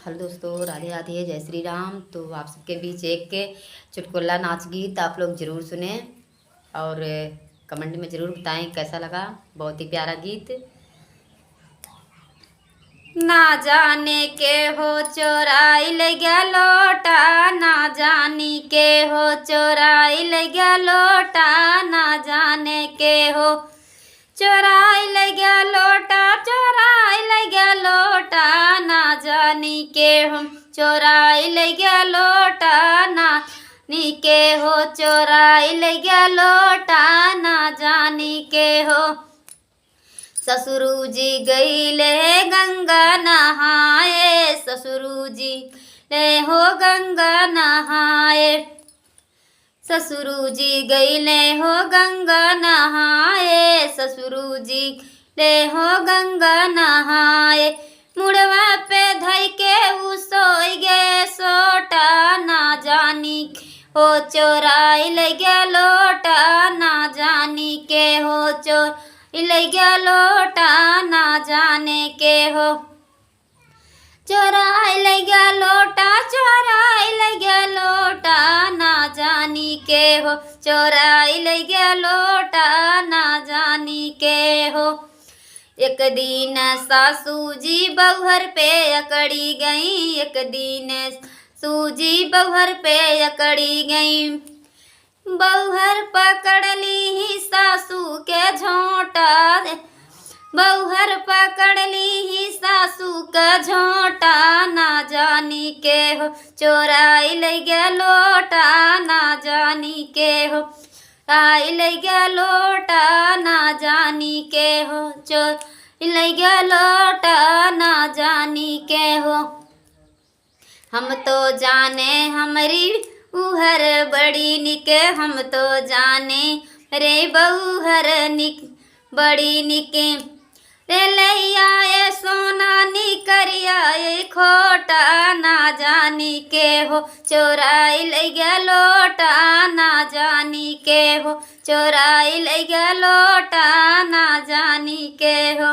Hello दोस्तों, राधे राधे, जय श्री राम। तो आप सबके बीच एक चुटकुला नाच गीत आप लोग ज़रूर सुने और कमेंट में ज़रूर बताएं कैसा लगा। बहुत ही प्यारा गीत। ना जाने के हो चोराई ले गया लोटा, ना जानी के हो चोराई ले गया लोटा, ना जाने के हो चोराई ले गया लोटा, चोराई ले गया लोटा, ना जानी के हम चोराई ले गया लोटा, ना नी के हो चोराई ले गया लोटा, ना जानी के हो। ससुरु जी गईले गंगा नहाए, ससुरु जी ले हो गंगा नहाए, ससुरु जी गईले हो गंगा नहाए, ससुरु जी ले हो गंगा नहाए। मुड़वा पे धई के उ सोई गे सोटा, ना जानी हो चोराई ले गया लोटा, ना जानी के हो चोर ले गया लोटा, ना जाने के हो चोराई ले गया लोटा, चोराई ले गया लोटा, ना जानी के हो चोराई ले गया लोटा, ना जानी के हो। एक दिन सासू जी बउहर पे अकड़ी गई, एक दिन सूजी बउहर पे अकड़ी गई, बउहर पकड़ ली सासू के झोंटा, बउहर पकड़ ली सासू का झोंटा, ना जानी के हो चोराई ले गया लोटा, ना जानी के हो आई ले गया लोटा, ना जानी के हो चोर ले गया लोटा, ना जानी के हो। हम तो जाने हमारी उहर बड़ी निके, हम तो जाने रे बउहर निक बड़ी निके, रे लैया ये सोना निकरिया ये खोटा, ना जानी के हो चोराई ले गया लोटा, ना जानी के हो चोराई ले गया लोटा, ना जानी के हो।